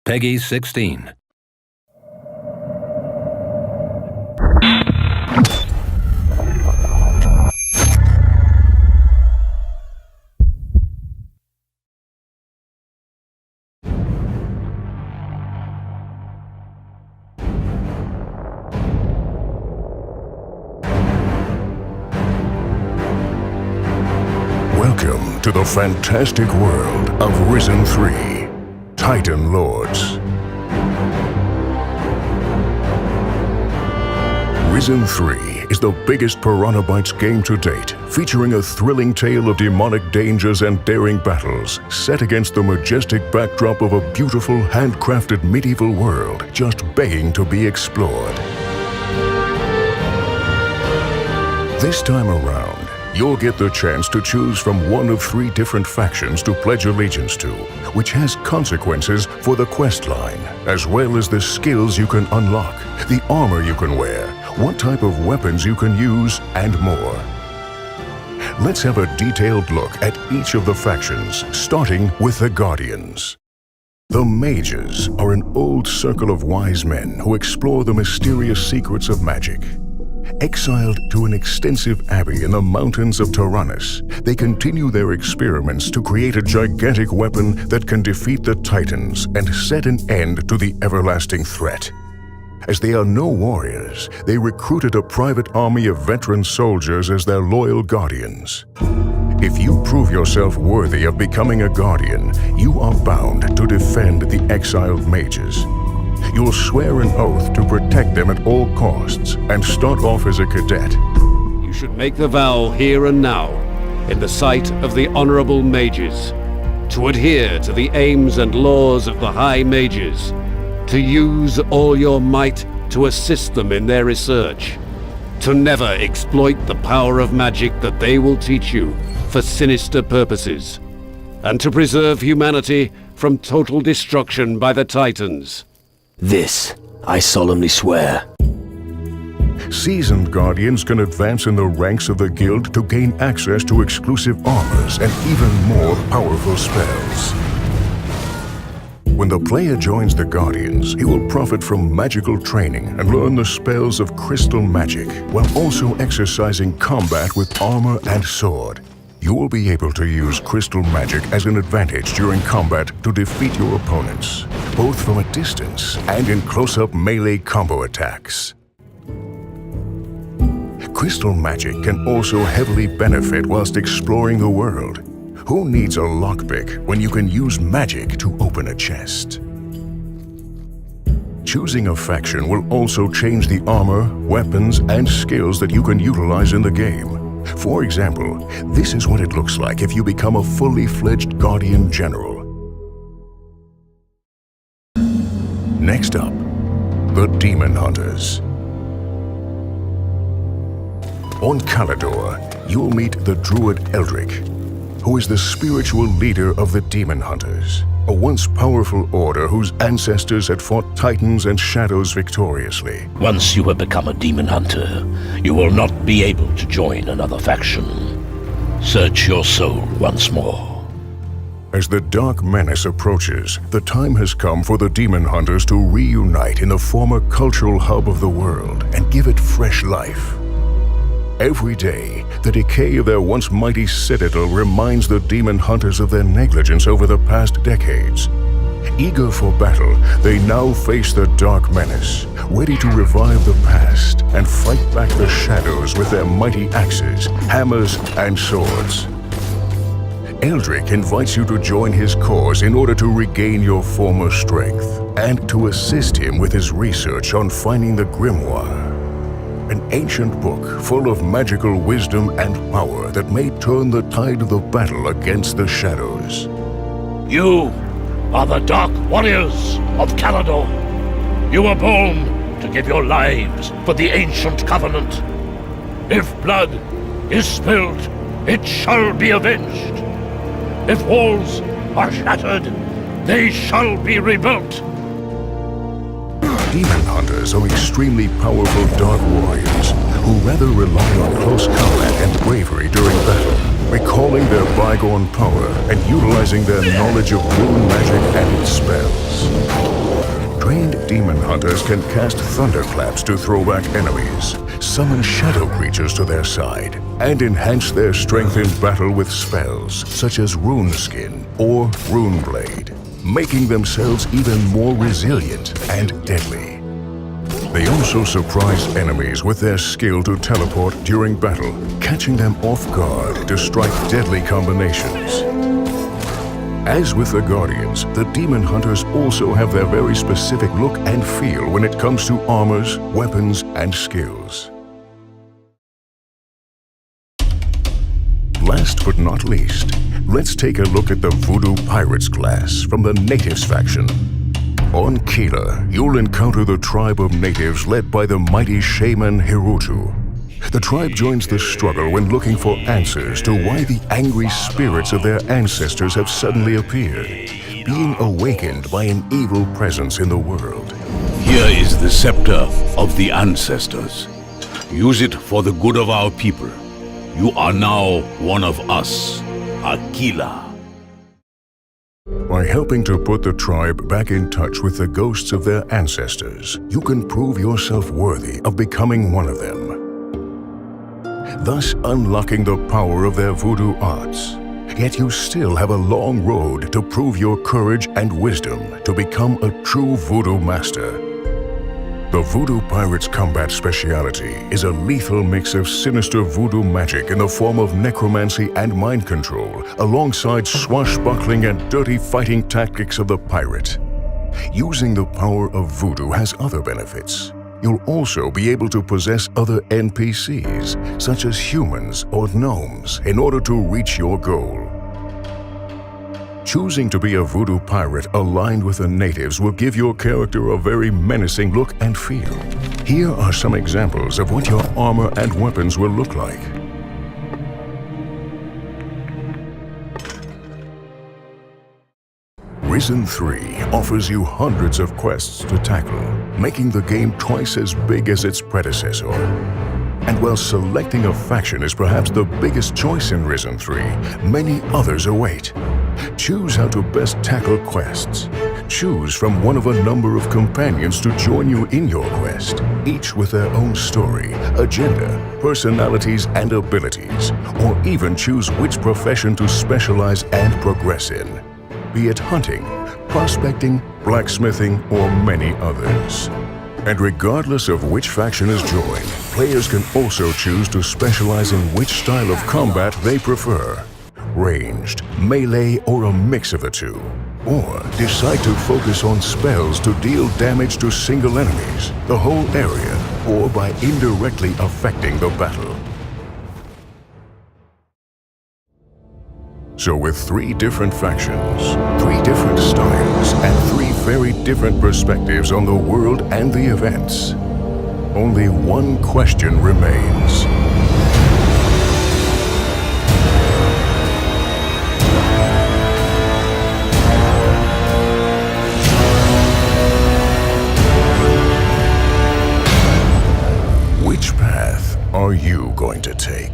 Peggy 16. Welcome to the fantastic world of Risen 3, Titan Lords. Risen 3 is the biggest Piranha Bytes game to date, featuring a thrilling tale of demonic dangers and daring battles, set against the majestic backdrop of a beautiful, handcrafted medieval world just begging to be explored. This time around, you'll get the chance to choose from one of 3 different factions to pledge allegiance to, which has consequences for the quest line, as well as the skills you can unlock, the armor you can wear, what type of weapons you can use, and more. Let's have a detailed look at each of the factions, starting with the Guardians. The Mages are an old circle of wise men who explore the mysterious secrets of magic. Exiled to an extensive abbey in the mountains of Tyrannus, they continue their experiments to create a gigantic weapon that can defeat the Titans and set an end to the everlasting threat. As they are no warriors, they recruited a private army of veteran soldiers as their loyal guardians. If you prove yourself worthy of becoming a guardian, you are bound to defend the exiled mages. You'll swear an oath to protect them at all costs and start off as a cadet. You should make the vow here and now, in the sight of the honorable mages, to adhere to the aims and laws of the High Mages, to use all your might to assist them in their research, to never exploit the power of magic that they will teach you for sinister purposes, and to preserve humanity from total destruction by the Titans. This, I solemnly swear. Seasoned Guardians can advance in the ranks of the Guild to gain access to exclusive armors and even more powerful spells. When the player joins the Guardians, he will profit from magical training and learn the spells of crystal magic, while also exercising combat with armor and sword. You will be able to use crystal magic as an advantage during combat to defeat your opponents, both from a distance and in close-up melee combo attacks. Crystal magic can also heavily benefit whilst exploring the world. Who needs a lockpick when you can use magic to open a chest? Choosing a faction will also change the armor, weapons, and skills that you can utilize in the game. For example, this is what it looks like if you become a fully fledged Guardian General. Next up, the Demon Hunters. On Calidor, you'll meet the Druid Eldric, who is the spiritual leader of the Demon Hunters, a once powerful order whose ancestors had fought Titans and Shadows victoriously. Once you have become a demon hunter, you will not be able to join another faction. Search your soul once more. As the Dark Menace approaches, the time has come for the Demon Hunters to reunite in the former cultural hub of the world and give it fresh life. Every day, the decay of their once mighty citadel reminds the Demon Hunters of their negligence over the past decades. Eager for battle, they now face the Dark Menace, ready to revive the past and fight back the shadows with their mighty axes, hammers, and swords. Eldric invites you to join his cause in order to regain your former strength and to assist him with his research on finding the Grimoire, an ancient book full of magical wisdom and power that may turn the tide of the battle against the shadows. You are the Dark Warriors of Calidor. You were born to give your lives for the ancient covenant. If blood is spilled, it shall be avenged. If walls are shattered, they shall be rebuilt. Demon Hunters are extremely powerful Dark Warriors who rather rely on close combat and bravery during battle, recalling their bygone power and utilizing their knowledge of rune magic and its spells. demon hunters can cast thunderclaps to throw back enemies, summon shadow creatures to their side, and enhance their strength in battle with spells such as Rune Skin or Rune Blade, making themselves even more resilient and deadly. They also surprise enemies with their skill to teleport during battle, catching them off guard to strike deadly combinations. As with the Guardians, the Demon Hunters also have their very specific look and feel when it comes to armors, weapons, and skills. Last but not least, let's take a look at the Voodoo Pirates class from the Natives faction. On Kila, you'll encounter the tribe of natives led by the mighty shaman Hirutu. The tribe joins the struggle when looking for answers to why the angry spirits of their ancestors have suddenly appeared, being awakened by an evil presence in the world. Here is the scepter of the ancestors. Use it for the good of our people. You are now one of us, Aquila. By helping to put the tribe back in touch with the ghosts of their ancestors, you can prove yourself worthy of becoming one of them, thus unlocking the power of their voodoo arts. Yet you still have a long road to prove your courage and wisdom to become a true voodoo master. The Voodoo Pirates' combat speciality is a lethal mix of sinister voodoo magic in the form of necromancy and mind control, alongside swashbuckling and dirty fighting tactics of the pirate. Using the power of voodoo has other benefits. You'll also be able to possess other NPCs, such as humans or gnomes, in order to reach your goal. Choosing to be a voodoo pirate aligned with the natives will give your character a very menacing look and feel. Here are some examples of what your armor and weapons will look like. Risen 3 offers you hundreds of quests to tackle, making the game twice as big as its predecessor. And while selecting a faction is perhaps the biggest choice in Risen 3, many others await. Choose how to best tackle quests. Choose from one of a number of companions to join you in your quest, each with their own story, agenda, personalities, and abilities, or even choose which profession to specialize and progress in, be it hunting, prospecting, blacksmithing, or many others. And regardless of which faction is joined, players can also choose to specialize in which style of combat they prefer. Ranged, melee, or a mix of the two. Or decide to focus on spells to deal damage to single enemies, the whole area, or by indirectly affecting the battle. So with 3 different factions, 3 different styles, and 3 very different perspectives on the world and the events, only one question remains. Which path are you going to take?